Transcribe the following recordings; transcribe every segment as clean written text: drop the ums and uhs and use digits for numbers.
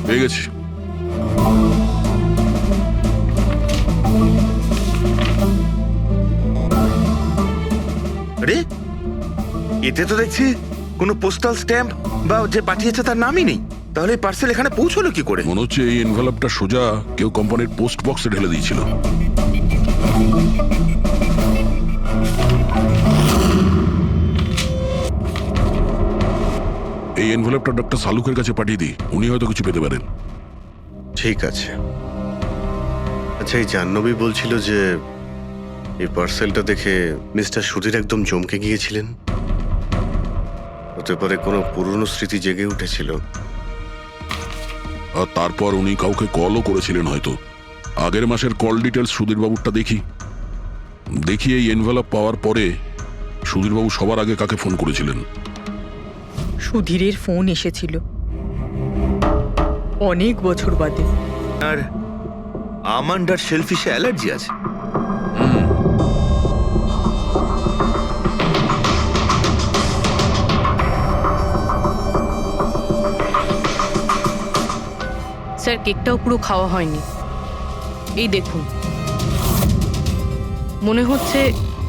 পেয়ে গেছি। আরে এতে তো দেখছি কোনো পোস্টাল স্ট্যাম্প বা যে পাঠিয়েছে তার নামই নেই। তাহলে পার্সেল এখানে পৌঁছলো কি করে? মনে হচ্ছে এই এনভেলপটা সোজা কেউ কোম্পানির পোস্ট বক্সে ঢেলে দিয়েছিল। এই এনভেলপটা ডক্টর সালুকের কাছে পাঠিয়ে দিই, উনি হয়তো কিছু পেতে পারেন। ঠিক আছে। আচ্ছা, এই জাহ্নবী বলছিল যে এই পার্সেলটা দেখে মিস্টার সুধীর একদম চমকে গিয়েছিলেন। হতে পারে কোনো পুরনো স্মৃতি জেগে উঠেছিল। আর তারপর উনি কাউকে কলও করেছিলেন হয়তো। আগের মাসের কল ডিটেলস সুধীরবাবুরটা দেখি এই এনভেলপ পাওয়ার পরে সুধীরবাবু সবার আগে কাকে ফোন করেছিলেন। সুধীরের ফোন এসেছিল অনেক বছর বাদে। আর আমান্ডার শেলফিশে অ্যালার্জি আছে। স্যার, কেকটাও পুরো খাওয়া হয়নি। এই দেখুন, মনে হচ্ছে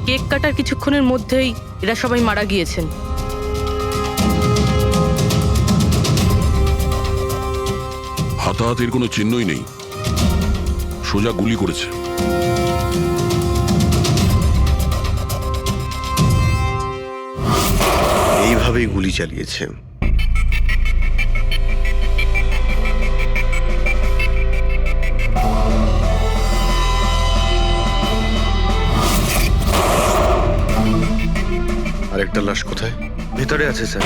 কেক কাটার কিছুক্ষণের মধ্যেই এরা সবাই মারা গিয়েছেন। হাতাহাতির কোনো চিহ্নই নেই, সোজা গুলি করেছে। এইভাবেই গুলি চালিয়েছে। আরেকটা লাশ কোথায়? ভেতরে আছে স্যার।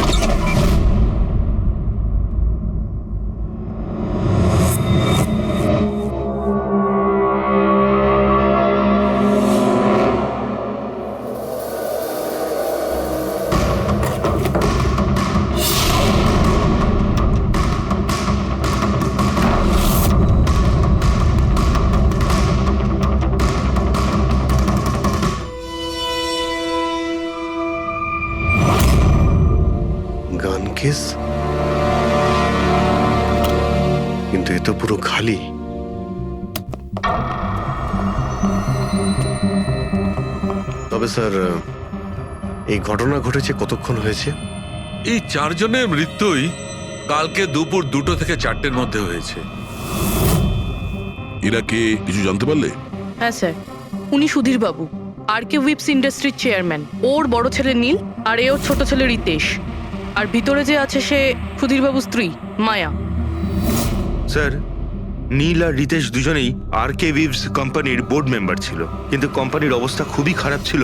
গান কেস, কিন্তু এ তো পুরো খালি। তবে স্যার, এই ঘটনা ঘটেছে কতক্ষণ হয়েছে? এই চারজনের মৃত্যুই কালকে দুপুর 2টো থেকে 4টের মধ্যে হয়েছে। এরা কে কিছু জানতে পারলে? হ্যাঁ স্যার, উনি সুধীর বাবু, আর কে উইপস ইন্ডাস্ট্রির চেয়ারম্যান। ওর বড় ছেলে নীল, আর এ ওর ছোট ছেলে রিতেশ। আর ভিতরে যে আছে সে সুধীরবাবুর স্ত্রী মায়া। স্যার, নীল আর রিতেশ দুজনেই আর কে উইভস কোম্পানির বোর্ড মেম্বার ছিল, কিন্তু কোম্পানির অবস্থা খুবই খারাপ ছিল,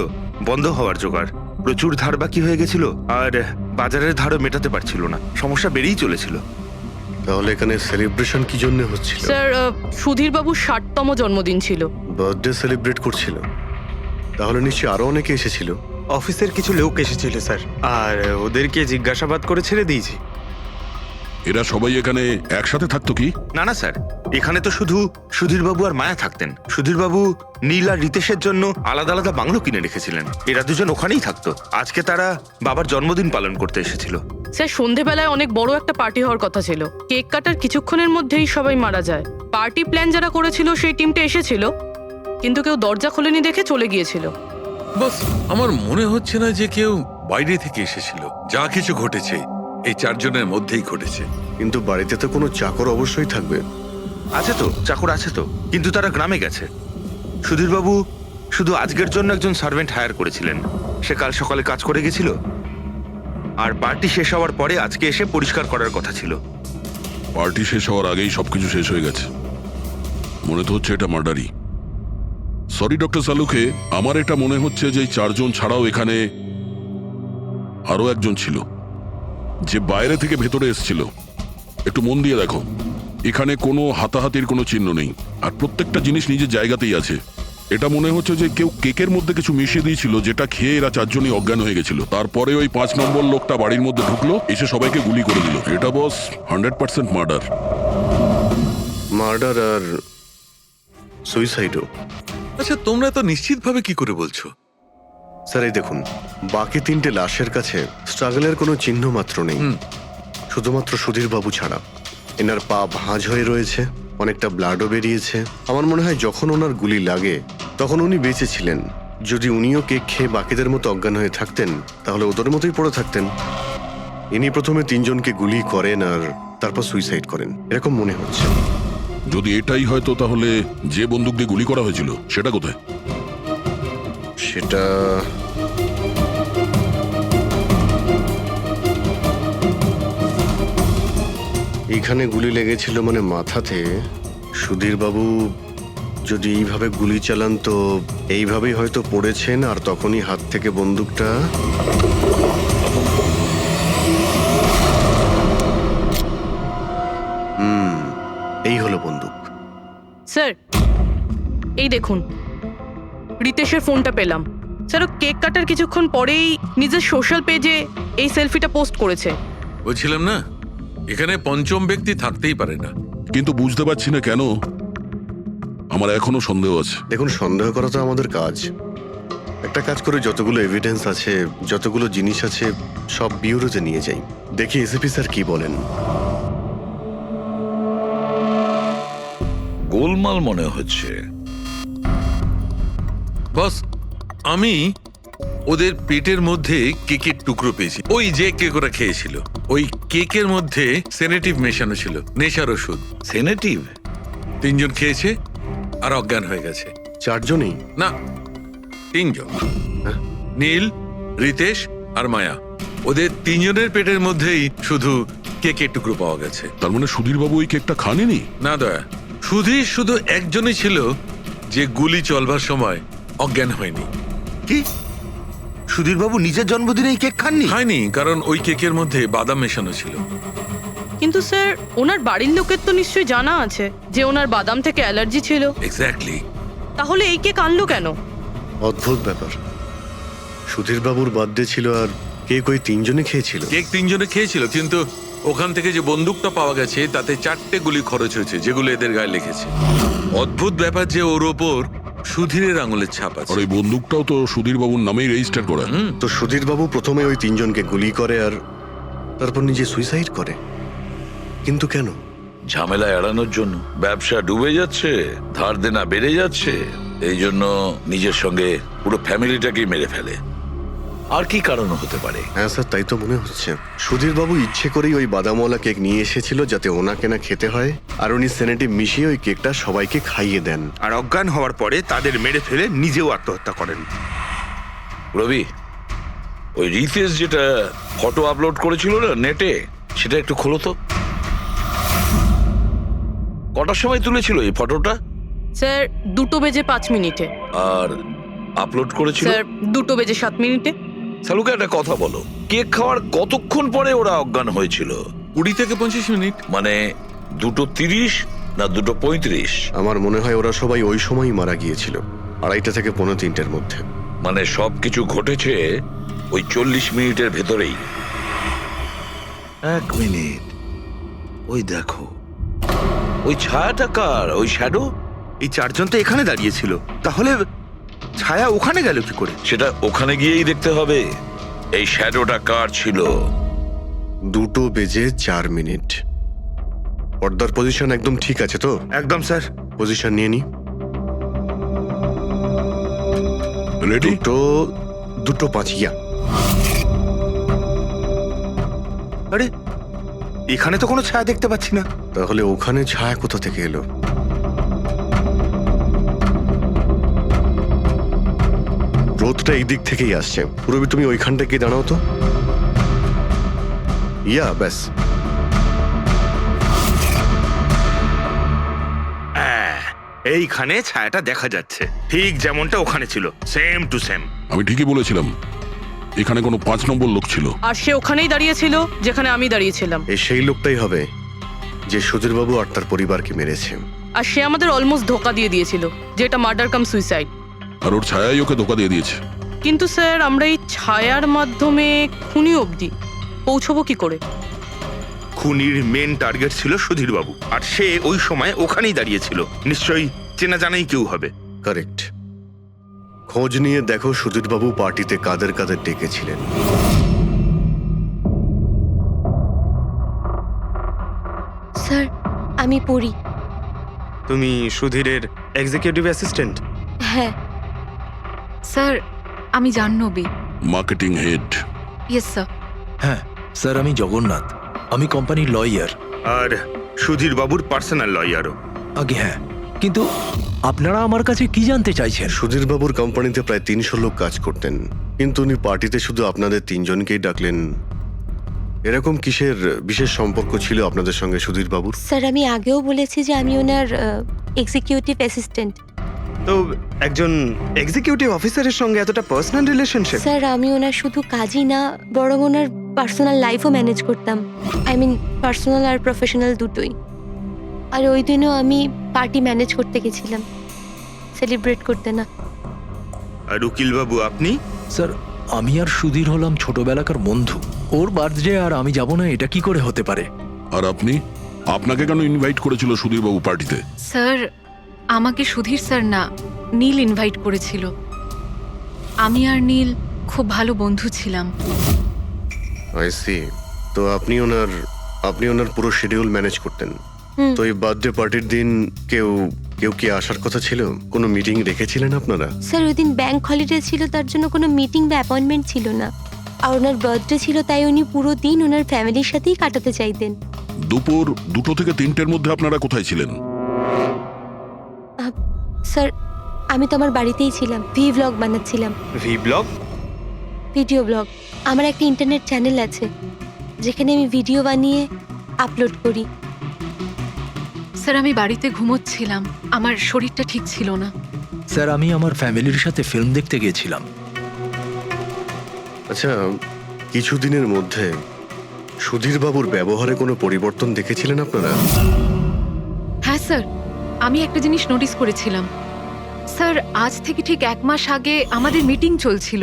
বন্ধ হওয়ার জোগাড়। প্রচুর ধার বাকি হয়ে গেছিল, আর বাজারের ধারও মেটাতে পারছিল না, সমস্যা বেড়েই চলেছিল। তাহলে এখানে সেলিব্রেশন কি জন্য হচ্ছিল? স্যার, সুধীরবাবুর 60তম জন্মদিন ছিল। বার্থডে সেলিব্রেট করছিল? তাহলে নিশ্চয়ই আরো অনেকে এসেছিল। অফিসের কিছু লোক এসেছিল স্যার, আর ওদেরকে জিজ্ঞাসাবাদ করে ছেড়ে দিয়েছি। এরা সবাই এখানে একসাথে থাকতো কি? না না স্যার, এখানে তো শুধু সুধীরবাবু আর মায়া থাকতেন। সুধীরবাবু নীল আর রিতেশের জন্য আলাদা আলাদা বাংলো কিনে রেখেছিলেন, এরা দুজন ওখানেই থাকতো। আজকে তারা বাবার জন্মদিন পালন করতে এসেছিল। স্যার, সন্ধেবেলায় অনেক বড় একটা পার্টি হওয়ার কথা ছিল। কেক কাটার কিছুক্ষণের মধ্যেই সবাই মারা যায়। পার্টি প্ল্যান যারা করেছিল সেই টিমটা এসেছিল, কিন্তু কেউ দরজা খোলেনি দেখে চলে গিয়েছিল। বস, আমার মনে হচ্ছে না যে কেউ বাইরে থেকে এসেছিল। যা কিছু ঘটেছে এই চারজনের মধ্যেই ঘটেছে। কিন্তু বাড়িতে তো কোনো চাকর অবশ্যই থাকবে। আছে তো, চাকর আছে তো, কিন্তু তারা গ্রামে গেছে। সুধীরবাবু শুধু আজকের জন্য একজন সার্ভেন্ট হায়ার করেছিলেন, সে কাল সকালে কাজ করে গেছিল। আর পার্টি শেষ হওয়ার পরে আজকে এসে পরিষ্কার করার কথা ছিল। পার্টি শেষ হওয়ার আগেই সবকিছু শেষ হয়ে গেছে। মনে তো হচ্ছে এটা মার্ডারই। সরি ডক্টর সালুকে, আমার এটা মনে হচ্ছে যে এই চারজন ছাড়াও এখানে আরো একজন ছিল, যে বাইরে থেকে ভেতরে এসেছিল। একটু মন দিয়ে দেখো, এখানে কোনো হাতাহাতির কোনো চিহ্ন নেই, আর প্রত্যেকটা জিনিস নিজের জায়গাতেই আছে। এটা মনে হচ্ছে যে কেউ কেকের মধ্যে কিছু মিশিয়ে দিয়েছিল, যেটা খেয়ে এরা চারজনই অজ্ঞান হয়ে গেছিল। তারপরে ওই 5 নম্বর লোকটা বাড়ির মধ্যে ঢুকলো, এসে সবাইকে গুলি করে দিল। এটা বস 100% মার্ডার। মার্ডার আর সুইসাইডও। আচ্ছা, তোমরা তো নিশ্চিতভাবে কি করে বলছো? স্যার, এই দেখুন, বাকি 3টে লাশের কাছে স্ট্রাগলের কোনো চিহ্ন মাত্র নেই, শুধুমাত্র সুধীর বাবু ছাড়া। এনার পা ভাঁজ হয়ে রয়েছে, অনেকটা ব্লাডও বেরিয়েছে। আমার মনে হয় যখন ওনার গুলি লাগে তখন উনি বেঁচে ছিলেন। যদি উনিও কেক খেয়ে বাকিদের মতো অজ্ঞান হয়ে থাকতেন তাহলে ওদের মতোই পড়ে থাকতেন। ইনি প্রথমে 3 জনকে গুলি করেন আর তারপর সুইসাইড করেন, এরকম মনে হচ্ছে। যদি এটাই হয় তো তাহলে যে বন্দুক দিয়ে গুলি করা হয়েছিল সেটা কোথায়? সেটা এইখানে গুলি লেগেছিল, মানে মাথাতে। সুধীর বাবু যদি এইভাবে গুলি চালান তো এইভাবেই হয়তো পড়েছেন, আর তখনই হাত থেকে বন্দুকটা এই হলো বন্দুক। স্যার এই দেখুন, রিতেশের ফোনটা পেলাম। স্যার ও কেক কাটার কিছুক্ষণ পরেই নিজের সোশ্যাল পেজে এই সেলফিটা পোস্ট করেছে। বলছিলাম না, এখানে পঞ্চম ব্যক্তি থাকতেই পারে না। কিন্তু বুঝতে পারছি না কেন। আমার এখনো সন্দেহ আছে। দেখুন, সন্দেহ করা তো আমাদের কাজ। একটা কাজ করে যতগুলো এভিডেন্স আছে, যতগুলো জিনিস আছে, সব বিউরোতে নিয়ে যাই, দেখি এসিপি স্যার কি বলেন। গোলমাল মনে হচ্ছে। বস, আমি ওদের পেটের মধ্যে কেকের টুকরো পেয়েছি। ওই যে কেক ওরা খেয়েছিল, ওই কেকের মধ্যে সেনেটিভ মেশানো ছিল, নেশার ওষুধ। সেনেটিভ? 3 জন খেয়েছে আর অজ্ঞান হয়ে গেছে। 4 জনই? না, 3 জন। নীল, রিতেশ আর মায়া, ওদের 3 জনের পেটের মধ্যেই শুধু কেকের টুকরো পাওয়া গেছে। তার মানে সুধীর বাবু ওই কেকটা খাননি? না দয়া, শুধু একজনই ছিল যে গুলি চলবার সময় অজ্ঞান হয়নি। কি সুধীরবাবু নিজের জন্মদিনে এই কেক খাননি? হয়নি, কারণ ওই কেকের মধ্যে বাদাম মেশানো ছিল। কিন্তু স্যার ওনার বাড়ির লোকের তো নিশ্চয়ই জানা আছে যে ওনার বাদাম থেকে অ্যালার্জি ছিল। এক্স্যাক্টলি। তাহলে এই কেক আনলো কেন? অদ্ভুত ব্যাপার। সুধীর বাবুর বার্থডে ছিল আর কেক ওই 3 জনে খেয়েছিল। কেক 3 জনে খেয়েছিল, কিন্তু ওখান থেকে যে বন্দুকটা পাওয়া গেছে তাতে 4টে গুলি খরচ হয়েছে, যেগুলো এদের গায়ে লেগেছে। অদ্ভুত ব্যাপার যে ওর ওপর সুধীরের আঙুলের ছাপ আর আছে। ওই বন্দুকটাও তো সুধীর বাবুর নামেই রেজিস্টার করা। তো সুধীর বাবু প্রথমে ওই 3 জনকে গুলি করে আর তারপর নিজে সুইসাইড করে। কিন্তু কেন? ঝামেলা এড়ানোর জন্য। ব্যবসা ডুবে যাচ্ছে, ধার দেনা বেড়ে যাচ্ছে, এই জন্য নিজের সঙ্গে পুরো ফ্যামিলিটাকেই মেরে ফেলে। আর কি কারণ হতে পারে? হ্যাঁ স্যার, তাই তো মনে হচ্ছে। সুধীর বাবু ইচ্ছে করেই ওই বাদামওয়ালা কেক নিয়ে এসেছিল যাতে ওনাকে না খেতে হয়, আর উনি সেনেটিভ মিশিয়ে ওই কেকটা সবাইকে খাইয়ে দেন। আর অজ্ঞান হওয়ার পরে তাদের মেরে ফেলে নিজেও আত্মহত্যা করেন। রবি, ওই রিতেশ যেটা ফটো আপলোড করেছিল না নেটে, সেটা একটু খোলো তো। কটার সময় তুলেছিল এই ফটোটা? স্যার 2:05 আর আপলোড করেছিল? স্যার 2:07। সালুকে একটা কথা বলো, কেক খাওয়ার কতক্ষণ পরে ওরা অজ্ঞান হয়েছিল? 20 থেকে 25 মিনিট। মানে 2:30 না 2:35? আমার মনে হয় ওরা সবাই ওই সময়ই মারা গিয়েছিল, 2:30 থেকে 3:45-এর মধ্যে। মানে সবকিছু ঘটেছে ওই 40 মিনিটের ভেতরেই। 1 মিনিট, ওই দেখো, ওই ছায়াটা কার? ওই শ্যাডো? এই 4 জন তো এখানে দাঁড়িয়েছিল, তাহলে ছায়া ওখানে গেল কি করে? সেটা ওখানে গিয়েই দেখতে হবে। এই শ্যাডোটা কার ছিল? 2:04। পর্দার পজিশন একদম ঠিক আছে তো? একদম স্যার। পজিশন নিয়ে নি। রেডি? 2:05 ইয়া। আরে এখানে তো কোনো ছায়া দেখতে পাচ্ছি না। তাহলে ওখানে ছায়া কোথা থেকে এলো? রোদটা এই দিক থেকেই আসছে। পুরবি, তুমি ওইখানটা গিয়ে দাঁড়াও তো। ইয়া, ব্যাস। এইখানে ছায়াটা দেখা যাচ্ছে, ঠিক যেমনটা ওখানে ছিল, সেম টু সেম। আমি ঠিকই বলেছিলাম, এখানে কোনো 5 নম্বর লোক ছিল। আর সে ওখানেই দাঁড়িয়েছিল যেখানে আমি দাঁড়িয়েছিলাম। এই সেই লোকটাই হবে যে সুধীরবাবু আর তার পরিবারকে মেরেছে। আর সে আমাদের অলমোস্ট ধোকা দিয়ে দিয়েছিল যে এটা মার্ডার কাম সুইসাইড। আর ওর ছায়াই ওকে ধোকা দিয়ে দিয়েছে। কিন্তু স্যার আমরা এই ছায়ার মাধ্যমে খুনি অবধি পৌঁছবো কি করে? খুনির মেন টার্গেট ছিল সুধীরবাবু, আর সে ওই সময় ওখানেই দাঁড়িয়েছিল। নিশ্চয়ই চেনা জানাই কেউ হবে। কারেক্ট। খোঁজ নিয়ে দেখো সুধীরবাবু পার্টিতে কাদের কাদের ডেকেছিলেন। স্যার আমি পড়ি। তুমি সুধীরের এক্সিকিউটিভ অ্যাসিস্ট্যান্ট? হ্যাঁ। স্যার আমি Jahnavi. Marketing head. Yes sir. হ্যাঁ স্যার, আমি জগন্নাথ, আমি কোম্পানির লয়ার। আর সুধীর বাবুর পার্সোনাল লয়ারও। আগে হ্যাঁ, কিন্তু আপনারা আমার কাছে কি জানতে চাইছেন? সুধীরবাবুর কোম্পানিতে প্রায় 300 লোক কাজ করতেন, কিন্তু উনি পার্টিতে শুধু আপনাদের 3 জনকেই ডাকলেন। এরকম কিসের বিশেষ সম্পর্ক ছিল আপনাদের সঙ্গে সুধীরবাবুর? স্যার আমি আগেও বলেছি যে আমি ওনার এক্সিকিউটিভ অ্যাসিস্ট্যান্ট। তো একজন এক্সিকিউটিভ অফিসারের সঙ্গে এতটা পার্সোনাল রিলেশনশিপ? স্যার আমি ওনার শুধু কাজই না, বরং ওনার পার্সোনাল লাইফও ম্যানেজ করতাম। আই মিন পার্সোনাল আর প্রফেশনাল দুটোই। আর ওই দিনও আমি পার্টি ম্যানেজ করতে গেছিলাম, সেলিব্রেট করতে না। আর উকিল বাবু আপনি? স্যার আমি আর সুধীর হলাম ছোটবেলাকার বন্ধু। ওর বার্থডে আর আমি যাব না, এটা কি করে হতে পারে? আর আপনি, আপনাকে কেন ইনভাইট করেছিল সুধীরবাবু পার্টিতে? স্যার আমাকে সুধীর স্যার না, নীল ইনভাইট করেছিল। আমি আর নীল খুব ভালো বন্ধু ছিলাম। I see. তো আপনি ওনার পুরো শিডিউল ম্যানেজ করতেন। হুম। তো এই বার্থডে পার্টির দিন কেউ কি আসার কথা ছিল? কোনো মিটিং রেখেছিলেন আপনারা? স্যার ওই দিন ব্যাংক হলিডে ছিল, তার জন্য কোনো মিটিং বা অ্যাপয়েন্টমেন্ট ছিল না। আর ওনার বার্থডে ছিল, তাই উনি পুরো দিন ওনার ফ্যামিলির সাথেই কাটাতে চাইতেন। দুপুর 2টো থেকে 3টের মধ্যে আপনারা কোথায় ছিলেন? স্যার আমি তো আমার বাড়িতেই ছিলাম, ভি ব্লগ বানাচ্ছিলাম। V blog? Video blog. আমার একটা ইন্টারনেট চ্যানেল আছে যেখানে আমি ভিডিও বানিয়ে আপলোড করি। স্যার আমি বাড়িতে ঘুমোচ্ছিলাম, আমার শরীরটা ঠিক ছিল না। স্যার আমি আমার ফ্যামিলির সাথে ফিল্ম দেখতে গিয়েছিলাম। আচ্ছা, কিছুদিনের মধ্যে সুধীরবাবুর ব্যবহারে কোনো পরিবর্তন দেখেছিলেন আপনারা? হ্যাঁ স্যার, আমি একটা জিনিস নোটিস করেছিলাম। স্যার আজ থেকে ঠিক 1 মাস আগে আমাদের মিটিং চলছিল।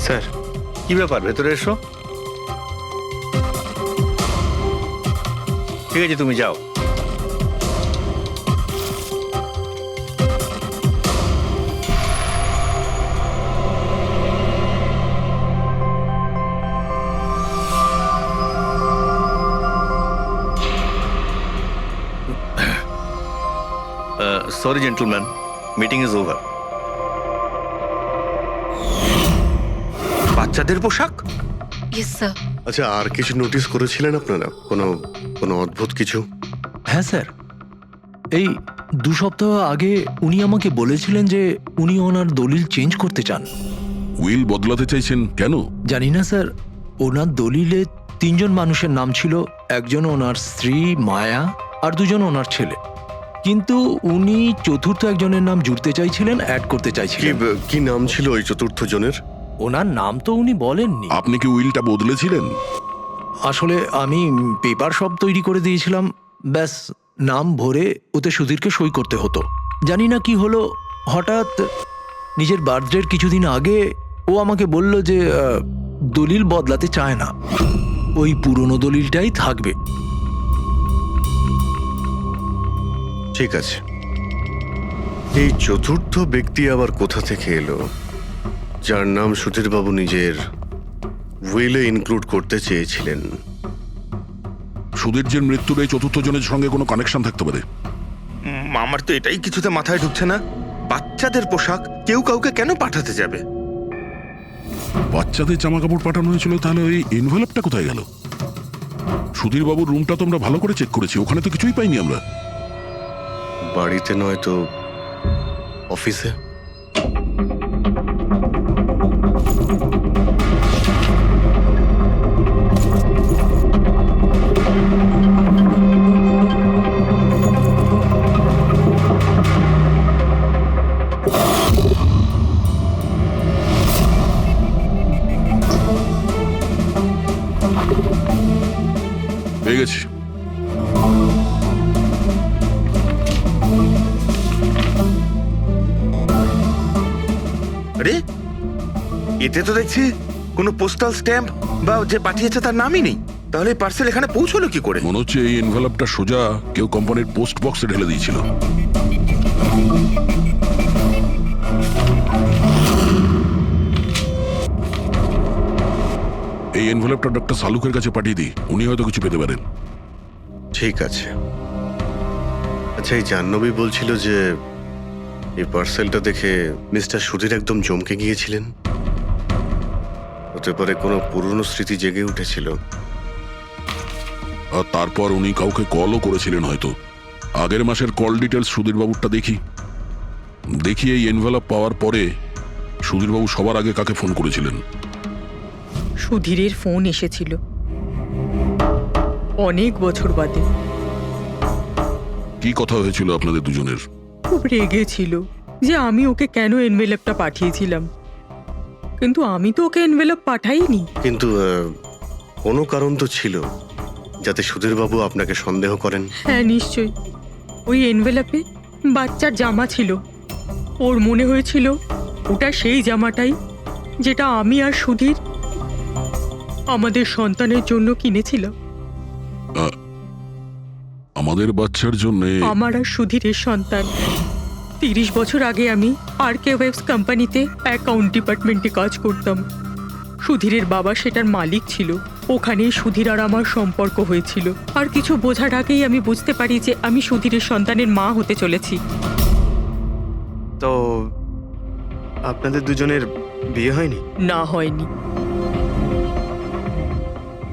স্যার কি ব্যাপার, ভেতরে এসো। ঠিক আছে তুমি যাও। Sorry, gentlemen. Meeting is over. বাচ্চাদের পোশাক? Yes sir. আচ্ছা, আর কিছু নোটিস করেছিলেন আপনারা? কোনো অদ্ভুত কিছু? হ্যাঁ স্যার, এই 2 সপ্তাহ আগে উনি আমাকে বলেছিলেন যে উনি ওনার দলিল চেঞ্জ করতে চান। উইল বদলাতে চাইছেন কেন? জানি না স্যার, ওনার দলিলে 3 জন মানুষের নাম ছিল, একজন ওনার স্ত্রী মায়া আর 2 জন ওনার ছেলে। কিন্তু উনি চতুর্থ একজনের নাম জুড়তে চাইছিলেন, অ্যাড করতে চাইছিলেন। কি নাম ছিল ওই চতুর্থ জনের? ওনার নাম তো উনি বলেননি। আপনি কি উইলটা বদলেছিলেন? আসলে আমি পেপার সব তৈরি করে দিয়েছিলাম, ব্যাস নাম ভরে ওতে সুধীরকে সই করতে হতো। জানি না কি হলো, হঠাৎ নিজের বার্থডের কিছুদিন আগে ও আমাকে বলল যে দলিল বদলাতে চায় না, ওই পুরনো দলিলটাই থাকবে। ঠিক আছে, এই চতুর্থ ব্যক্তি আবার কোথা থেকে এলো যার নাম সুধীরবাবু নিজের উইলে ইনক্লুড করতে চেয়েছিলেন? সুধীরজির মৃত্যুর এই চতুর্থ জনের সঙ্গে কোনো কানেকশন থাকতে পারে। আমার তো এটাই কিছুতে মাথায় ঢুকছে না। বাচ্চাদের পোশাক কেউ কাউকে কেন পাঠাতে যাবে? বাচ্চাদের জামা কাপড় পাঠানো হয়েছিল, তাহলে ওই এনভেলপটা কোথায় গেল? সুধীরবাবুর রুমটা তো আমরা ভালো করে চেক করেছি, ওখানে তো কিছুই পাইনি আমরা। বাড়িতে নয় তো অফিসে? পেয়ে গেছি। আরে এতে তো দেখছি কোনো পোস্টাল স্ট্যাম্প বা যে পাঠিয়েছে তার নামই নেই। তাহলে পার্সেল এখানে পৌঁছলো কি করে? মনে হচ্ছে এই এনভেলপটা সোজা কেউ কোম্পানির পোস্ট বক্সে ঢেলে দিয়েছিল। এনভেলপটা ডক্টর সালুকের কাছে পাঠিয়ে দিই, উনি হয়তো কিছু পেতে পারেন। ঠিক আছে। আচ্ছা, এই জাহ্নবী বলছিল যে এই পার্সেলটা দেখে মিস্টার সুধীর একদম চমকে গিয়েছিলেন। হতে পারে কোনো পুরনো স্মৃতি জেগে উঠেছিল। আর তারপর উনি কাউকে কলও করেছিলেন হয়তো। আগের মাসের কল ডিটেলস সুধীরবাবুরটা দেখি এই এনভেলপ পাওয়ার পরে সুধীরবাবু সবার আগে কাকে ফোন করেছিলেন? সুধীরের ফোন এসেছিল অনেক বছর বাদে। কি কথা হয়েছিল আপনাদের দুজনের? খুব রেগেছিল যে আমি ওকে কেন এনভেলপটা পাঠিয়েছিলাম, কিন্তু আমি তো ওকে এনভেলপ পাঠাইনি। কিন্তু কোনো কারণ তো ছিল যাতে সুধীরবাবু আপনাকে সন্দেহ করেন। হ্যাঁ, নিশ্চয়ই। ওই এনভেলপে বাচ্চার জামা ছিল। ওর মনে হয়েছিল ওটা সেই জামাটাই যেটা আমি আর সুধীর আমাদের সন্তানের জন্য কিনেছিলাম। আমাদের বাচ্চার জন্য? আমার আর সুধীরের সন্তান। 30 বছর আগে আমি আরকে ওয়েবস কোম্পানিতে অ্যাকাউন্ট ডিপার্টমেন্টে কাজ করতাম। সুধীরের বাবা সেটার মালিক ছিল। ওখানেই সুধীর আর আমার সম্পর্ক হয়েছিল। আর কিছু বোঝার আগেই আমি বুঝতে পারি যে আমি সুধীরের সন্তানের মা হতে চলেছি। তো আপনাদের দুজনের বিয়ে হয়নি? না, হয়নি।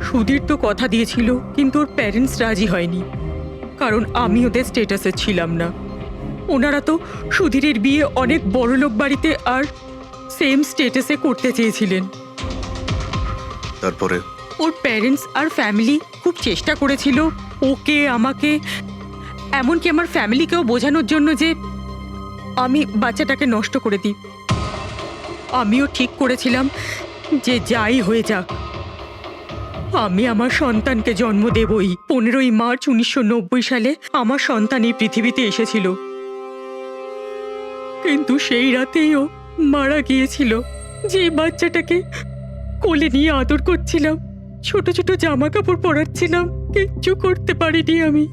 সুধীর তো কথা দিয়েছিল, কিন্তু ওর প্যারেন্টস রাজি হয়নি, কারণ আমি ওদের স্টেটাসে ছিলাম না। ওনারা তো সুধীরের বিয়ে অনেক বড়লোক বাড়িতে আর সেম স্টেটাসে করতে চেয়েছিলেন। তারপরে ওর প্যারেন্টস আর ফ্যামিলি খুব চেষ্টা করেছিল ওকে, আমাকে, এমনকি আমার ফ্যামিলিকেও বোঝানোর জন্য যে আমি বাচ্চাটাকে নষ্ট করে দিই। আমিও ঠিক করেছিলাম যে যাই হয়ে যাক আমি আমার সন্তানকে জন্ম দেবই। 15ই মার্চ 1990 সালে আমার সন্তান এই পৃথিবীতে এসেছিল, কিন্তু সেই রাতেই ও মারা গিয়েছিল। যে বাচ্চাটাকে কোলে নিয়ে আদর করছিলাম, ছোট ছোট জামা কাপড় পরাচ্ছিলাম, কিচ্ছু করতে পারিনি আমি।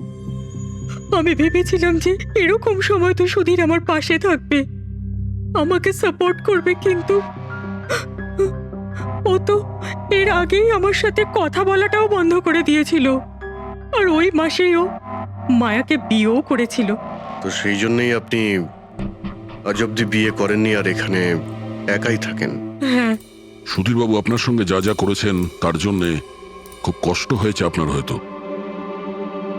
আমি ভেবেছিলাম যে এরকম সময় তো সুধীর আমার পাশে থাকবে, আমাকে সাপোর্ট করবে, কিন্তু ও তো এর আগেই আমার সাথে কথা বলাটাও বন্ধ করে দিয়েছিল। আর ওই মাসেই ও মায়াকে বিয়েও করেছিল। তো সেই জন্যই আপনি আজ অব্দি বিয়ে করেননি আর এখানে একাই থাকেন? হ্যাঁ। সুধীরবাবু আপনার সঙ্গে যা যা করেছেন তার জন্যে খুব কষ্ট হয়েছে আপনার হয়তো।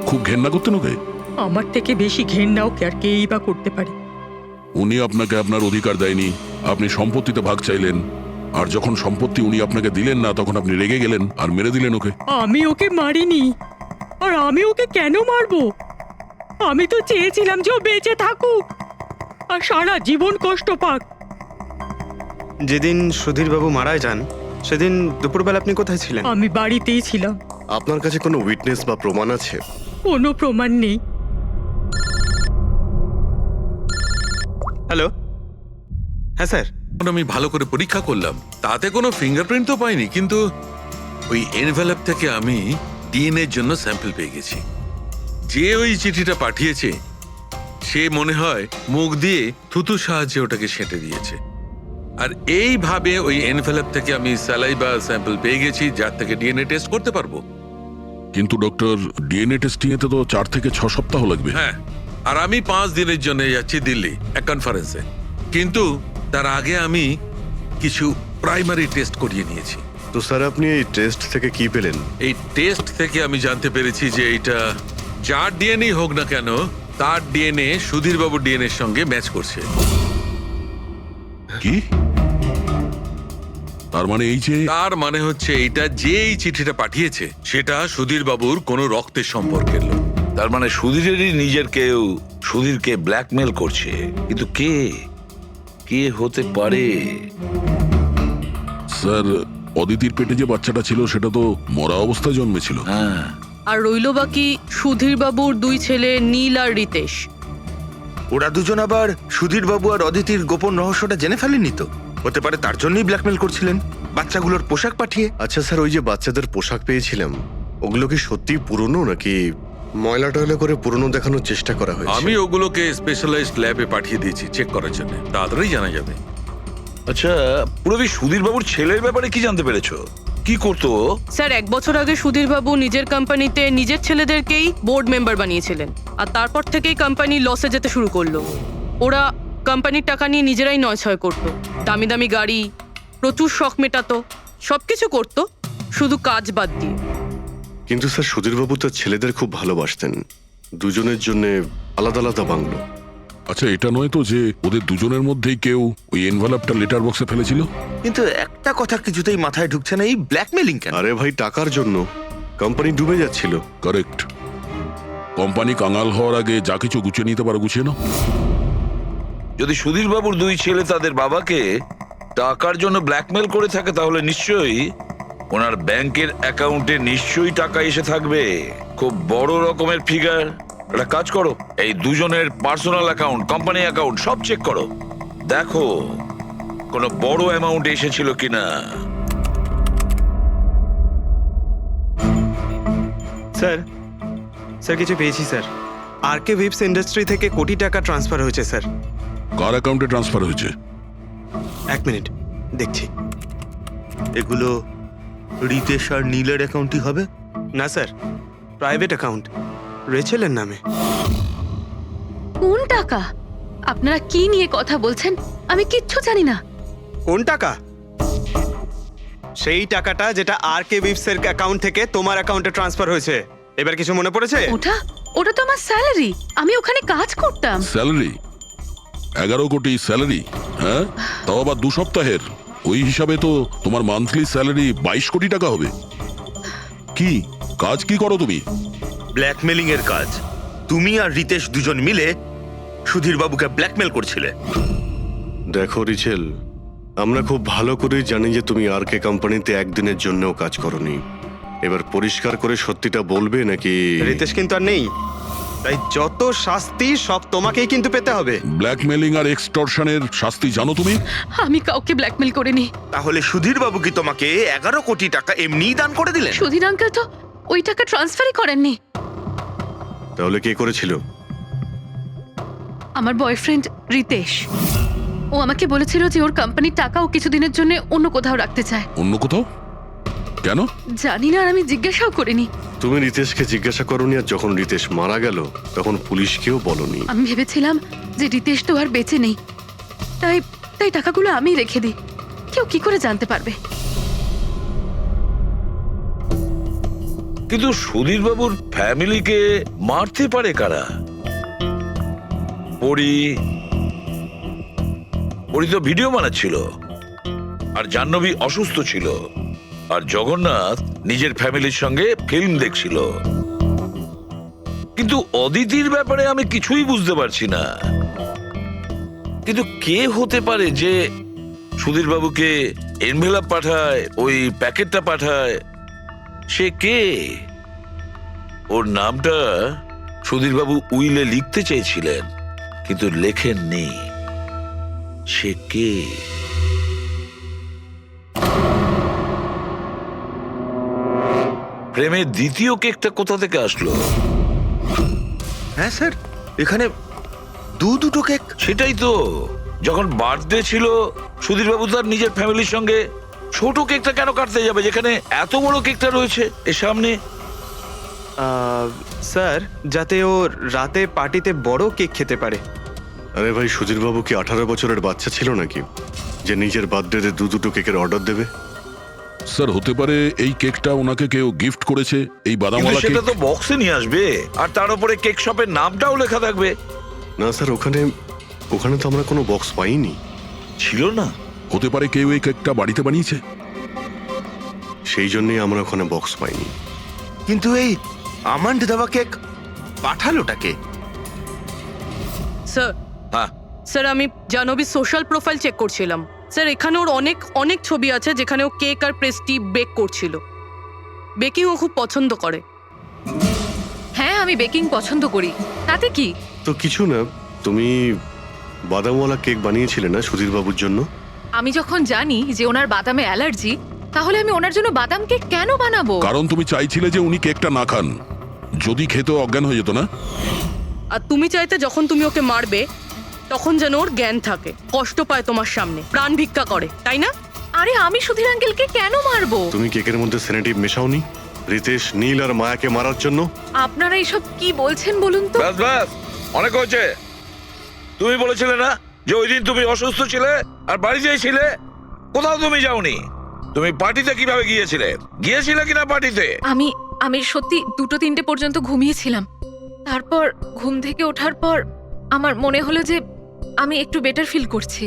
খুব ঘেন্না করতেন ওকে? আমার থেকে বেশি ঘেন্না ওকে আর কেই বা করতে পারে। উনি আপনাকে আপনার অধিকার দেয়নি, আপনি সম্পত্তিতে ভাগ চাইলেন, আর যখন সম্পত্তি উনি আপনাকে দিলেন না তখন আপনি রেগে গেলেন আর মেরে দিলেন ওকে। আমি ওকে মারিনি, আর আমি ওকে কেন মারবো? আমি তো চেয়েছিলাম যে ও বেঁচে থাকুক আর সারা জীবন কষ্ট পাক। যেদিন সুধীরবাবু মারা যান সেদিন দুপুরবেলা আপনি কোথায় ছিলেন? আমি বাড়িতেই ছিলাম। আপনার কাছে কোনো উইটনেস বা প্রমাণ আছে? কোনো প্রমাণ নেই। হ্যালো, হ্যাঁ স্যার। আমি ভালো করে পরীক্ষা করলাম, তাতে কোনো ফিঙ্গারপ্রিন্ট তো পাইনি, কিন্তু ওই এনভেলপ থেকে আমি ডিএনএর জন্য স্যাম্পল পেয়ে গেছি। যে ওই চিঠিটা পাঠিয়েছে সে মনে হয় মুখ দিয়ে থুতু সাহায্যে ওটাকে সেঁটে দিয়েছে। আর এইভাবে ওই এনভেলপ থেকে আমি স্যালাইভা স্যাম্পল পেয়ে গেছি, যার থেকে ডিএনএ টেস্ট করতে পারবো। কিন্তু ডক্টর, ডিএনএ টেস্টিং এতে তো 4 থেকে 6 সপ্তাহ লাগবে। হ্যাঁ, আর আমি 5 দিনের জন্য যাচ্ছি দিল্লি এক কনফারেন্সে, কিন্তু তার আগে আমি কিছু প্রাইমারি টেস্ট করিয়ে নিয়েছি। তো স্যার, আপনি এই টেস্ট থেকে কি পেলেন? এই টেস্ট থেকে আমি জানতে পেরেছি যে এটা যার ডিএনএ হোক না কেন, তার ডিএনএ সুধীরবাবুর ডিএনএ এর সঙ্গে ম্যাচ করছে। কি? তার মানে এই যে, তার মানে হচ্ছে এইটা যে এই চিঠিটা পাঠিয়েছে সেটা সুধীরবাবুর কোনো রক্তের সম্পর্কের লোক। তার মানে সুধীরেরই নিজের কেউ সুধীরকে ব্ল্যাকমেল করছে, কিন্তু কে কে হতে পারে? স্যার, অদিতির পেটে যে বাচ্চাটা ছিল সেটা তো মরা অবস্থায় জন্মেছিল। হ্যাঁ, আর রইল বাকি সুধীরবাবুর 2 ছেলে নীল আর রিতেশ। ওরা দুজন আবার সুধীরবাবু আর অদিতির গোপন রহস্যটা জেনে ফেলেনি তো? হতে পারে তার জন্যই ব্ল্যাকমেল করছিলেন, বাচ্চাগুলোর পোশাক পাঠিয়ে। আচ্ছা স্যার, ওই যে বাচ্চাদের পোশাক পেয়েছিলাম, ওগুলো কি সত্যি পুরনো নাকি ময়লা টয়লা করে পুরনো দেখানোর চেষ্টা করা হয়েছে? আমি ওগুলোকে স্পেশালাইজড ল্যাবে পাঠিয়ে দিয়েছি চেক করার জন্য, তাড়াতাড়ি জানা যাবে। আচ্ছা পুরবি সুধীরবাবুর ছেলের ব্যাপারে কি জানতে পেরেছো? কি করতো ও? স্যার 1 বছর আগে সুধীর বাবু নিজের কোম্পানিতে নিজের ছেলেদেরকেই বোর্ড মেম্বার বানিয়েছিলেন, আর তারপর থেকেই কোম্পানি লসে যেতে শুরু করলো। ওরা কোম্পানির টাকা নিয়ে নিজেরাই নয়ছয় করতো, দামি দামি গাড়ি, প্রচুর শখ মেটাতো, সবকিছু করতো, শুধু কাজ বাদ দিয়ে। কিন্তু স্যার সুধীরবাবু তার ছেলেদের খুব ভালোবাসতেন, দুজনের জন্য আলাদা আলাদা বাংলো। আচ্ছা, এটা নয় তো যে ওদের দুজনের মধ্যেই কেউ ওই এনভেলপটা লেটার বক্সে ফেলেছিল? কিন্তু একটা কথা কিছুতেই মাথায় ঢুকছে না, এই ব্ল্যাকমেলিং কেন? আরে ভাই, টাকার জন্য। কোম্পানি ডুবে যাচ্ছিল। কারেক্ট। কোম্পানি কাঙাল হওয়ার আগে যা কিছু গুছিয়ে নিতে পারো গুছিয়ে নাও। যদি সুধীর বাবুর 2 ছেলে তাদের বাবাকে টাকার জন্য ব্ল্যাকমেল করে থাকে, তাহলে নিশ্চয়ই ওনার ব্যাংকের অ্যাকাউন্টে নিশ্চয়ই টাকা এসে থাকবে, খুব বড় রকমের ফিগার। একটা কাজ করো, এই দুজনের পার্সোনাল অ্যাকাউন্ট, কোম্পানি অ্যাকাউন্ট সব চেক করো, দেখো কোনো বড় অ্যামাউন্ট এসেছিল কিনা। স্যার স্যার কিছু পেয়েছি স্যার। আরকে উইপস ইন্ডাস্ট্রি থেকে কোটি টাকা ট্রান্সফার হয়েছে স্যার। কার অ্যাকাউন্টে ট্রান্সফার হয়েছে? 1 মিনিট দেখছি। এগুলো রিতেশ আর নীলের অ্যাকাউন্টই হবে? না স্যার, প্রাইভেট অ্যাকাউন্ট, রেচেলের নামে। কোন টাকা? আপনারা কি নিয়ে কথা বলছেন? আমি কিচ্ছু জানি না। কোন টাকা? সেই টাকাটা যেটা আরকে উইপস এর অ্যাকাউন্ট থেকে তোমার অ্যাকাউন্টে ট্রান্সফার হয়েছে। এবার কিছু মনে পড়েছে? ওটা তো আমার স্যালারি, আমি ওখানে কাজ করতাম। স্যালারি? 11 কোটি স্যালারি? হ্যাঁ, তাও আবার 2 সপ্তাহের। ওই হিসাবে তো তোমার মান্থলি স্যালারি 22 কোটি টাকা হবে। কি কাজ কি করো তুমি? ব্ল্যাকমেলিং এর কাজ। তুমি আর রিতেশ দুজন মিলে সুধীর বাবুকে ব্ল্যাকমেল করছিলে। দেখো রিচেল, আমরা খুব ভালো করেই জানি যে তুমি আরকে কোম্পানিতে একদিনের জন্যও কাজ করনি। এবার পরিষ্কার করে সত্যিটা বলবে নাকি? রিতেশ কিন্তু আর নেই, তাই যত শাস্তি সব তোমাকেই কিন্তু পেতে হবে। ব্ল্যাকমেলিং আর এক্সটর্শনের শাস্তি জানো তুমি? আমি কাউকে ব্ল্যাকমেল করিনি। তাহলে সুধীর বাবু কি তোমাকে 11 কোটি টাকা এমনিই দান করে দিলেন? সুধীর আঙ্কেল তো ওই টাকা ট্রান্সফারই করেননি। তাহলে কে করেছিল? আমার বয়ফ্রেন্ড রিতেশ। ও আমাকে বলেছিল যে ওর কোম্পানির টাকা ও কিছুদিনের জন্য অন্য কোথাও রাখতে চায়। অন্য কোথাও? কেন? জানি না, আর আমি জিজ্ঞাসাও করিনি। তুমি রিতেশকে জিজ্ঞাসা করনি, আর যখন রিতেশ মারা গেল তখন পুলিশকেও বলনি। আমি ভেবেছিলাম যে রিতেশ তো আর বেঁচে নেই, তাই তাই টাকাগুলো আমি রেখে দিই। কেউ কি করে জানতে পারবে? কিন্তু সুধীর বাবুর ফ্যামিলিকে মারতে পারে কারা? পরি তো ভিডিও বানাচ্ছিল, আর জাহ্নবী অসুস্থ ছিল, আর জগন্নাথ নিজের ফ্যামিলির সঙ্গে ফিল্ম দেখছিল। কিন্তু অদিতির ব্যাপারে আমি কিছুই বুঝতে পারছি না। কিন্তু কে হতে পারে যে সুধীর বাবুকে এনভেলপ পাঠায়, ওই প্যাকেটটা পাঠায়? সে কে? ওর নামটা সুধীর বাবু উইলে লিখতে চেয়েছিলেন, কিন্তু লেখেননি। সে কে? প্রেমের দ্বিতীয় কেকটা কোথা থেকে আসলো? হ্যাঁ স্যার, এখানে দুটো কেক। সেটাই তো, যখন বার্থডে ছিল সুধীর বাবু তার নিজের ফ্যামিলির সঙ্গে, ছোট কেকটা কেন কাটতে যাবে যেখানে এত বড় কেকটা রয়েছে এর সামনে? স্যার, যাতে ও রাতে পার্টিতে বড় কেক খেতে পারে। আরে ভাই, সুধীরবাবু কি 18 বছরের বাচ্চা ছিল নাকি যে নিজের বার্থডেতে দুটো কেকের অর্ডার দেবে? স্যার, হতে পারে এই কেকটা ওনাকে কেউ গিফট করেছে, এই কিন্তু বাদামওয়ালা সেটা কেক। তো বক্সে নিয়ে আসবে, আর তার উপরে কেক শপের নামটাও লেখা থাকবে। না স্যার, ওখানে তো আমরা কোনো বক্স পাইনি। ছিল না? হতে পারে কেউ এই কেকটা বাড়িতে বানিয়েছে, সেই জন্যই আমরা ওখানে বক্স পাইনি। কিন্তু এই আমন্ড দেওয়া কেক পাঠালোটাকে? স্যার, হ্যাঁ, স্যার আমি জাহ্নবীর সোশ্যাল প্রোফাইল চেক করছিলাম। স্যার, এখানে ওর অনেক অনেক ছবি আছে যেখানে ও কেক আর পেস্ট্রি বেক করছিল। বেকিং ও খুব পছন্দ করে। হ্যাঁ, আমি বেকিং পছন্দ করি, তাতে কি? তো কিছু না, তুমি বাদামওয়ালা কেক বানিয়েছিলে না সুধীরবাবুর জন্য? আমি যখন জানি যে ওনার বাদামে অ্যালার্জি, তাহলে আমি ওনার জন্য বাদাম কেক কেন বানাবো? কারণ তুমি চাইছিলে যে উনি কেকটা না খান, যদি খেতে অজ্ঞান হয়ে যেত না। আর তুমি চাইতে যখন তুমি ওকে মারবে তখন যেন ওর জ্ঞান থাকে, কষ্ট পায় তোমার সামনে, প্রাণ ভিক্ষা করে, তাই না? আরে আমি সুধীর আঙ্কেলকে কেন মারবো? তুমি কেকের মধ্যে সেনেটিভ মেশাওনি রিতেশ, নীল আর মায়াকে মারার জন্য? আপনারা এইসব কি বলছেন বলুন তো? ব্যাস ব্যাস, অনেক হয়েছে। তুমি বলেছিলে না যে ওই দিন তুমি অসুস্থ ছিলে আর বাড়িতেই ছিলে? কোথাও তুমি যাওনি। তুমি পার্টিতে কিভাবে গিয়েছিলে কিনা পার্টিতে? আমি সত্যি 2-3টে পর্যন্ত ঘুমিয়েছিলাম। তারপর ঘুম থেকে ওঠার পর আমার মনে হলো যে আমি একটু বেটার ফিল করছি,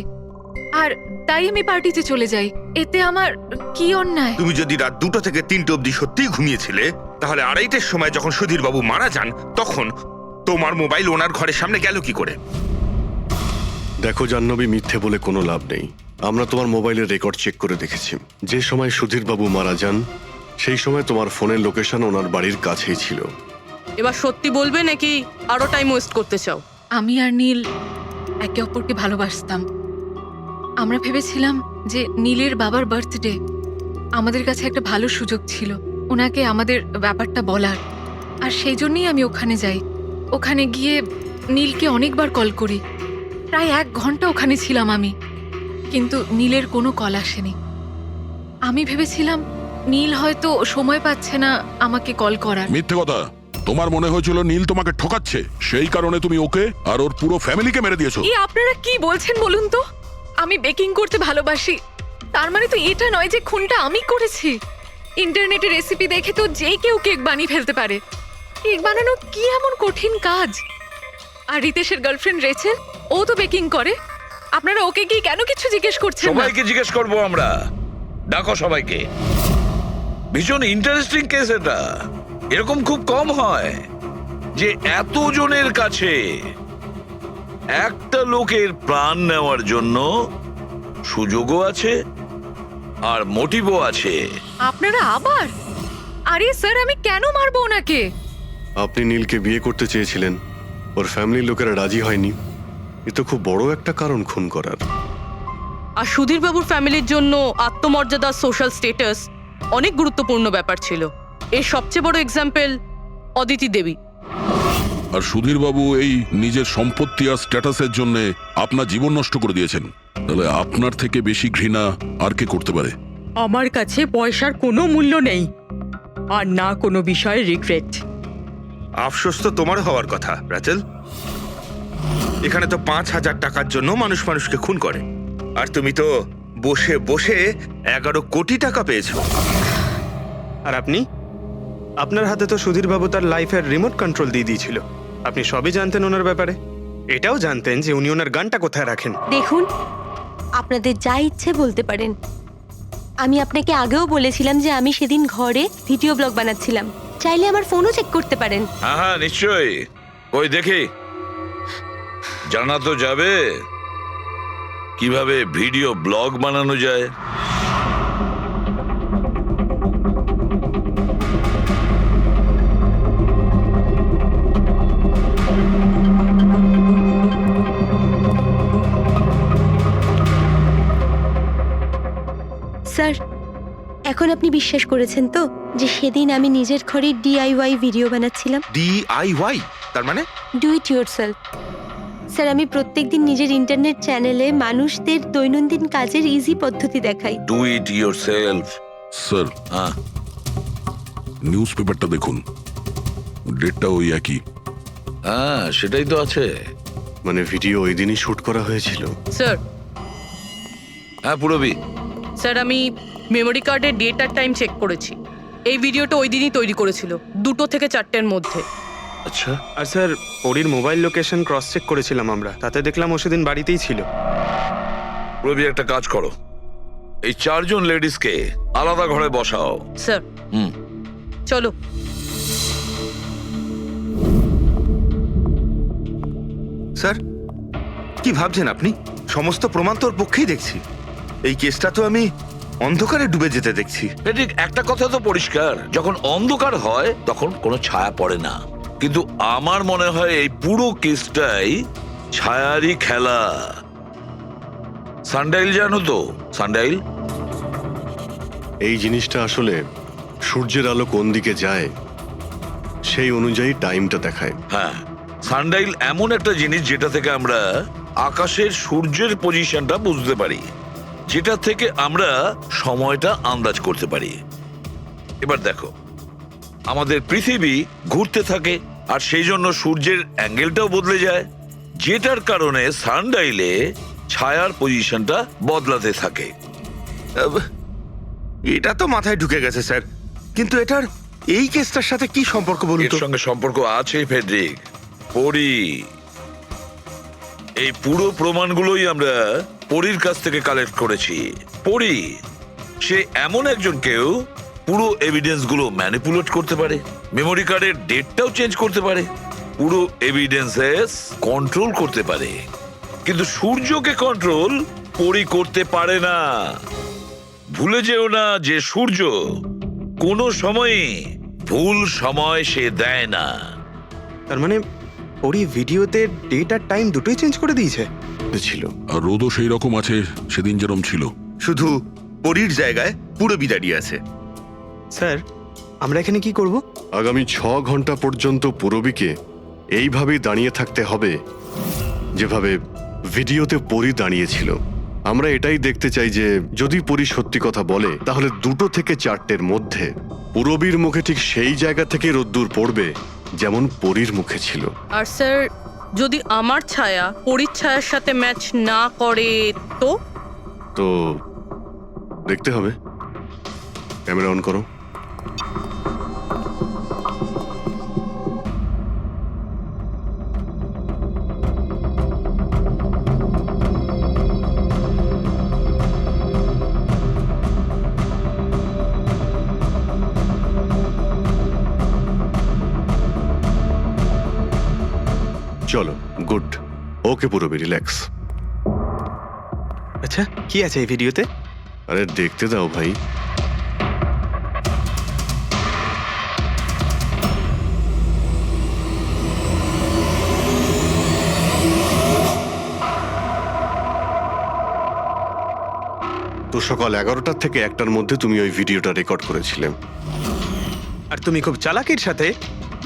আর তাই আমি পার্টিতে চলে যাই। এতে আমার কি অন্যায়? তুমি যদি রাত 2টো থেকে 3টে অবধি সত্যিই ঘুমিয়েছিলে, তাহলে 2:30টার সময় যখন সুধীর বাবু মারা যান, তখন তোমার মোবাইল ওনার ঘরের সামনে গেল কি করে? দেখো জাহ্নবী, মিথ্যে বলে কোনো লাভ নেই। আমরা তোমার মোবাইলের রেকর্ড চেক করে দেখেছি। যে সময় সুধীর বাবু মারা যান সেই সময় তোমার ফোনের লোকেশন ওনার বাড়ির কাছেই ছিল। এবার সত্যি বলবে নাকি আরো টাইম ওয়েস্ট করতে চাও? আমি আর নীল একে অপরকে ভালোবাসতাম। আমরা ভেবেছিলাম যে নীলের বাবার বার্থডে আমাদের কাছে একটা ভালো সুযোগ ছিল ওনাকে আমাদের ব্যাপারটা বলার, আর সেই জন্যই আমি ওখানে যাই। ওখানে গিয়ে নীলকে অনেকবার কল করি, প্রায় 1 ঘন্টা ওখানে ছিলাম আমি, কিন্তু নীলের কোনো কল আসেনি। আমি ভেবেছিলাম নীল হয়তো সময় পাচ্ছে না আমাকে কল করার। মিথ্যে কথা। তোমার মনে হয়েছিল নীল তোমাকে ঠকাচ্ছে, সেই কারণে তুমি ওকে আর ওর পুরো ফ্যামিলিকে মেরে দিয়েছো। এই আপনারা কি বলছেন বলুন তো? আমি বেকিং করতে ভালোবাসি, তার মানে তো এটা নয় যে খুনটা আমি করেছি। ইন্টারনেটে রেসিপি দেখে তো যে কেউ কেক বানিয়ে ফেলতে পারে। কেক বানানো কি এমন কঠিন কাজ? আর রিতেশের গার্লফ্রেন্ড রেচেল, ও তো বেকিং করে। আপনারা ওকে কি কেন কিছু জিজ্ঞেস করছেন না? সবাইকে জিজ্ঞেস করবো আমরা। ডাকো সবাইকে। ভীষণ ইন্টারেস্টিং কেস এটা। এরকম খুব কম হয় যে এতজনের কাছে একটা লোকের প্রাণ নেওয়ার জন্য সুযোগও আছে আর মোটিভও আছে। আপনারা আবার? আরে স্যার, আমি কেন মারবো ওনাকে? আপনি নীলকে বিয়ে করতে চেয়েছিলেন, ওর ফ্যামিলির লোকেরা রাজি হয়নি। এ তো খুব বড় একটা কারণ খুন করার। আর সুধীর বাবুর ফ্যামিলির জন্য আত্মমর্যাদা, সোশ্যাল স্ট্যাটাস অনেক গুরুত্বপূর্ণ ব্যাপার ছিল। এর সবচেয়ে বড় এক্সাম্পল অদিতি দেবী। আর সুধীর বাবু এই নিজের সম্পত্তি আর স্ট্যাটাসের জন্য আপনার জীবন নষ্ট করে দিয়েছেন। তাহলে আপনার থেকে বেশি ঘৃণা আর কে করতে পারে? আমার কাছে পয়সার কোনো মূল্য নেই, আর না কোনো বিষয়ে রিগ্রেট। আফসোস তো তোমার হওয়ার কথা রাচেল। এখানে তো 5,000 টাকার জন্য মানুষ মানুষকে খুন করে, আর তুমি তো বসে বসে 11 কোটি টাকা পেয়েছো। আর আপনি? আপনার হাতে তো সুধীর বাবু তার লাইফের রিমোট কন্ট্রোল দিয়ে দিয়েছিল। আপনি সবই জানতেন ওনার ব্যাপারে। এটাও জানতেন যে উনি ওনার গানটা কোথায় রাখেন। দেখুন, আপনাদের যা ইচ্ছে বলতে পারেন। আমি আপনাকে আগেও বলেছিলাম যে আমি সেদিন ঘরে ভিডিও ব্লগ বানাচ্ছিলাম। চাইলে আমার ফোনও চেক করতে পারেন। হ্যাঁ হ্যাঁ, নিশ্চয়ই। ওই দেখি, জানা তো যাবে কিভাবে ভিডিও ব্লগ বানানো যায়। স্যার, এখন আপনি বিশ্বাস করেছেন তো যে সেদিন আমি নিজের ঘরে DIY ভিডিও বানাচ্ছিলাম? DIY তার মানে? Do it yourself. স্যার, আমি প্রত্যেকদিন নিজের ইন্টারনেট চ্যানেলে মানুষদের দৈনন্দিন কাজের ইজি পদ্ধতি দেখাই। Do it yourself. স্যার, হ্যাঁ, নিউজ পেপারটা দেখুন, ডেটটা ওই একই। হ্যাঁ, সেটাই তো আছে। মানে ভিডিও ওই দিনই শুট করা হয়েছিল? স্যার, হ্যাঁ পুরবি। স্যার আমি মেমোরি কার্ডের ডেট আর টাইম চেক করেছি। এই ভিডিওটা ওই দিনই তৈরি করেছিল, 2টো থেকে 4টের মধ্যে। আচ্ছা, আর স্যার, পরির মোবাইল লোকেশন ক্রস চেক করেছিলাম আমরা, তাতে দেখলাম ও সেদিন বাড়িতেই ছিল। পুরবি একটা কাজ করো, এই 4 জন লেডিসকে আলাদা ঘরে বসাও। স্যার, হুম, চলো। স্যার, কি ভাবছেন আপনি? সমস্ত প্রমাণ তো ওর পক্ষেই দেখছি। এই কেসটা তো আমি অন্ধকারে ডুবে যেতে দেখছি। ঠিক একটা কথা তো পরিষ্কার, যখন অন্ধকার হয় তখন কোনো ছায়া পড়ে না। কিন্তু আমার মনে হয় এই পুরো কেসটাই ছায়ারই খেলা। সানডাইল জানো তো? সানডাইল এই জিনিসটা আসলে সূর্যের আলো কোন দিকে যায় সেই অনুযায়ী টাইমটা দেখায়। হ্যাঁ, সানডাইল এমন একটা জিনিস যেটা থেকে আমরা আকাশের সূর্যের পজিশনটা বুঝতে পারি। যেটা থেকে আমরা সময়টা আন্দাজ করতে পারি। এবার দেখো, আমাদের পৃথিবী ঘুরতে থাকে আর সেই জন্য সূর্যের অ্যাঙ্গেলটাও বদলে যায়, যেটার কারণে সানডাইলে ছায়ার পজিশনটা বদলাতে থাকে। এটা তো মাথায় ঢুকে গেছে স্যার, কিন্তু এটার এই কেসটার সাথে কি সম্পর্ক বলুন এর তো? সঙ্গে সম্পর্ক আছে ফেডরিক। পরি, এই পুরো প্রমাণগুলোই আমরা পরীর কাছ থেকে কালেক্ট করেছি। পরি সে এমন একজন কেউ পুরো এভিডেন্স গুলো ম্যানিপুলেট করতে পারে, মেমোরি কার্ডের ডেটটাও চেঞ্জ করতে পারে, পুরো এভিডেন্সেস কন্ট্রোল করতে পারে। কিন্তু সূর্যকে কন্ট্রোল পরি করতে পারে না। ভুলে যেও না যে সূর্য কোনো সময়ই ভুল সময় সে দেয় না। তার মানে ওরই ভিডিওতে ডেট আর টাইম দুটোই চেঞ্জ করে দিয়েছে। ছিল আর রোদও সেই রকম আছে সেদিন যেরকম ছিল। শুধু পরীর জায়গায় পুরো দাঁড়িয়ে আছে। স্যার, আমরা এখানে কি করব? আগামী 6 ঘন্টা পর্যন্ত পূরবীকে এইভাবেই দাঁড়িয়ে থাকতে হবে যেভাবে ভিডিওতে পরি দাঁড়িয়েছিল। আমরা এটাই দেখতে চাই যে যদি পরি সত্যি কথা বলে তাহলে 2 থেকে 4টের মধ্যে পূরবীর মুখে ঠিক সেই জায়গা থেকে রোদ্দুর পড়বে যেমন পরির মুখে ছিল। আর স্যার, যদি আমার ছায়া পরীর ছায়ার সাথে ম্যাচ না করে তো? তো দেখতে হবে। ক্যামেরা অন করো। চলো, গুড। ওকে, পুরোবি রিল্যাক্স। আচ্ছা, কি আছে এই ভিডিওতে? আরে দেখতে দাও ভাই। তো সকাল 11টা থেকে 1টার মধ্যে তুমি ওই ভিডিওটা রেকর্ড করেছিলে। আর তুমি খুব চালাকির সাথে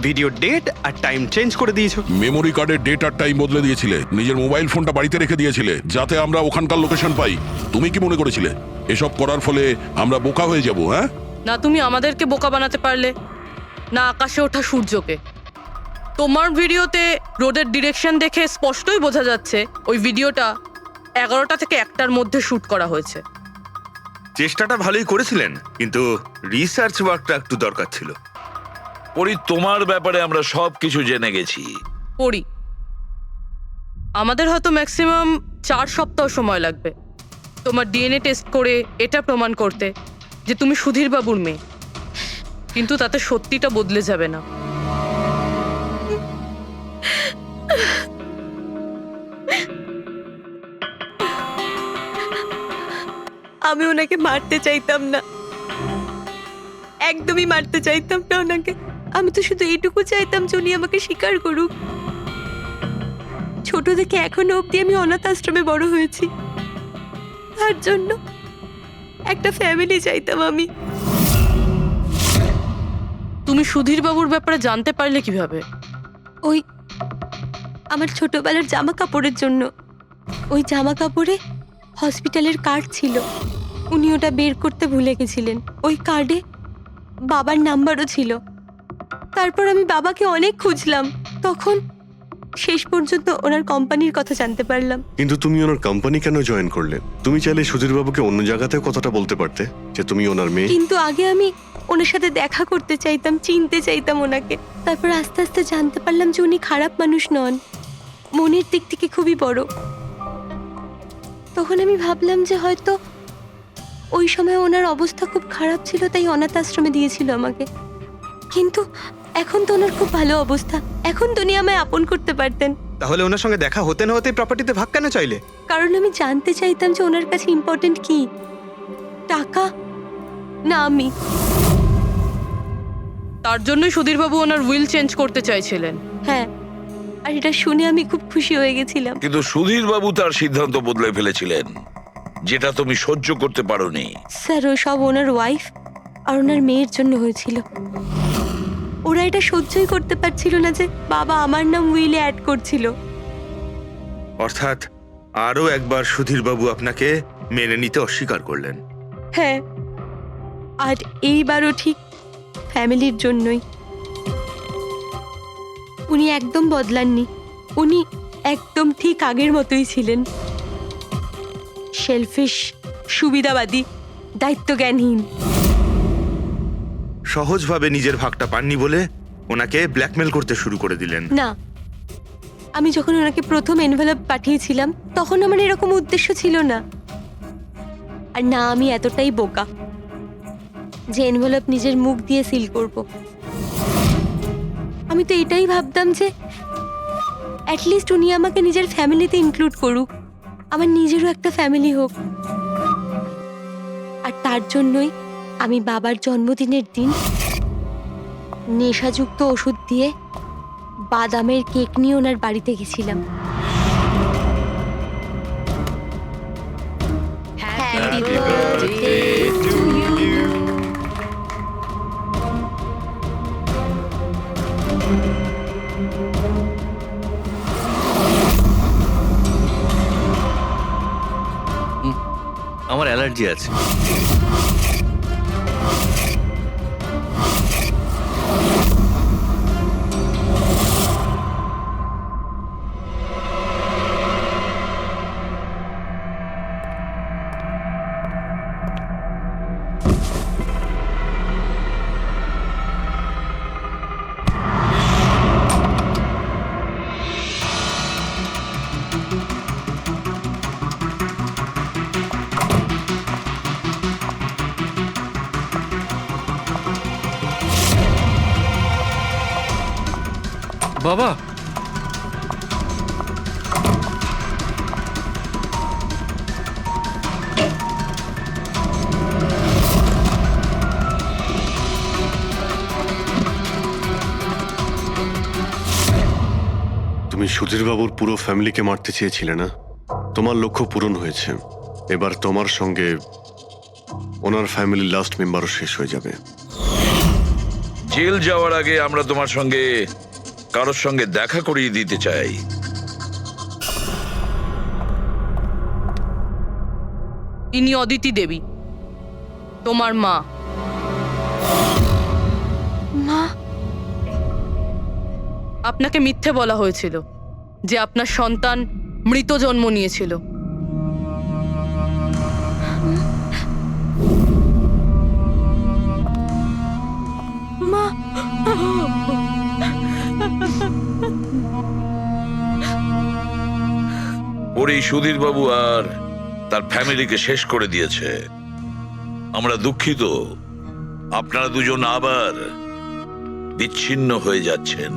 ভিডিও ডেট আর টাইম চেঞ্জ করে দিয়েছো। মেমোরি কার্ডের ডেট আর টাইম বদলে দিয়েছিলে, নিজের মোবাইল ফোনটা বাড়িতে রেখে দিয়েছিলে যাতে আমরা ওখানকার লোকেশন পাই। তুমি কি মনে করেছিলে এসব করার ফলে আমরা বোকা হয়ে যাব? হ্যাঁ, না তুমি আমাদেরকে বোকা বানাতে পারলে, না আকাশে ওঠা সূর্যকে। তোমার ভিডিওতে রোডের ডিরেকশন দেখে স্পষ্টই বোঝা যাচ্ছে ওই ভিডিওটা 11টা থেকে 1টার মধ্যে শুট করা হয়েছে। চেষ্টাটা ভালোই করেছিলেন, কিন্তু রিসার্চ ওয়ার্কটা একটু দরকার ছিল। পরি, তোমার ব্যাপারে আমরা সবকিছু জেনে গেছি। পড়ি, আমাদের হয়তো ম্যাক্সিমাম 4 সপ্তাহ সময় লাগবে তোমার ডিএনএ টেস্ট করে এটা প্রমাণ করতে যে তুমি সুধীর বাবুর মেয়ে। কিন্তু তাতে সত্যিটা বদলে যাবে না। আমি ওনাকে মারতে চাইতাম না, একদমই মারতে চাইতাম না ওনাকে। আমি তো শুধু এইটুকু চাইতাম যে উনি আমাকে স্বীকার করুক। ছোট থেকে এখনো অবধি আমি অনাথ আশ্রমে বড় হয়েছি, তার জন্য একটা ফ্যামিলি চাইতাম আমি। তুমি সুধীর বাবুর ব্যাপারে জানতে পারলে কিভাবে? ওই আমার ছোটবেলার জামা কাপড়ের জন্য। ওই জামা কাপড়ে হসপিটালের কার্ড ছিল, উনি ওটা বের করতে ভুলে গেছিলেন। ওই কার্ডে বাবার নাম্বারও ছিল। তারপর আমি বাবাকে অনেক খুঁজলাম, তখন শেষ পর্যন্ত ওনার কোম্পানির কথা জানতে পারলাম। কিন্তু তুমি ওনার কোম্পানি কেন জয়েন করলে? তুমি চাইলে সুধীর বাবুকে অন্য জায়গাতেও কথাটা বলতে পারতে যে তুমি ওনার মেয়ে। কিন্তু আগে আমি ওনার সাথে দেখা করতে চাইতাম, চিনতে চাইতাম ওনাকে। তারপর আস্তে আস্তে জানতে পারলাম যে উনি খারাপ মানুষ নন, মনের দিক থেকে খুবই বড়। তখন আমি ভাবলাম যে হয়তো ওই সময় ওনার অবস্থা খুব খারাপ ছিল, তাই অনাথ আশ্রমে দিয়েছিল আমাকে। কিন্তু এখন তো ওনার খুব ভালো অবস্থা, এখন তো উনি আমায় আপন করতে পারতেন। তাহলে ওনার সঙ্গে দেখা হতে না হতে প্রপার্টিতে ভাগ কেন চাইলে? কারণ আমি জানতে চাইতাম যে ওনার কাছে ইম্পর্টেন্ট কি, টাকা না আমি। তার জন্যই সুধীর বাবু ওনার উইল চেঞ্জ করতে চাইছিলেন। হ্যাঁ, আর এটা শুনে আমি খুব খুশি হয়ে গেছিলাম। কিন্তু সুধীর বাবু তার সিদ্ধান্ত বদলে ফেলেছিলেন, যেটা তুমি সহ্য করতে পারোনি। স্যার, ও সব ওনার ওয়াইফ আর ওনার মেয়ের জন্য হয়েছিল। ওরা এটা সহ্যই করতে পারছিল না যে বাবা আমার নাম উইলে অ্যাড করছিল। অর্থাৎ আরও একবার সুধীর বাবু আপনাকে মেনে নিতে অস্বীকার করলেন। হ্যাঁ, আর এইবারও ঠিক ফ্যামিলির জন্যই। উনি একদম বদলাননি, উনি একদম ঠিক আগের মতোই ছিলেন। সেলফিশ, সুবিধাবাদী, দায়িত্বজ্ঞানহীন। সহজভাবে নিজের ভাগটা পাননি বলে ওনাকে ব্ল্যাকমেল করতে শুরু করে দিলেন। না, আমি যখন ওনাকে প্রথম এনভেলপ পাঠিয়েছিলাম তখন আমার এরকম উদ্দেশ্য ছিল না। আর না আমি এতটাই বোকা যে এনভেলপ নিজের মুখ দিয়ে সিল করব। আমি তো এটাই ভাবতাম যে অ্যাটলিস্ট উনি আমাকে নিজের ফ্যামিলিতে ইনক্লুড করুক, আমার নিজেরও একটা ফ্যামিলি হোক। আর তার জন্যই আমি বাবার জন্মদিনের দিন নেশাযুক্ত ওষুধ দিয়ে বাদামের কেক নিয়ে ওনার বাড়িতে গেছিলাম। Happy birthday to you. আমার অ্যালার্জি আছে। বাবা, তুমি সুধীরবাবুর পুরো ফ্যামিলিকে মারতে চেয়েছিলে না? তোমার লক্ষ্য পূরণ হয়েছে। এবার তোমার সঙ্গে ওনার ফ্যামিলির লাস্ট মেম্বারও শেষ হয়ে যাবে। জেল যাওয়ার আগে আমরা তোমার সঙ্গে কারোর সঙ্গে দেখা করিয়ে দিতে চাই। ইনি অদিতি দেবী, তোমার মা। মা, আপনাকে মিথ্যে বলা হয়েছিল যে আপনার সন্তান মৃত জন্ম নিয়েছিল। মা, ওর এই সুধীর বাবু আর তার ফ্যামিলিকে শেষ করে দিয়েছে। আমরা দুঃখিত, আপনারা দুজন আবার বিচ্ছিন্ন হয়ে যাচ্ছেন।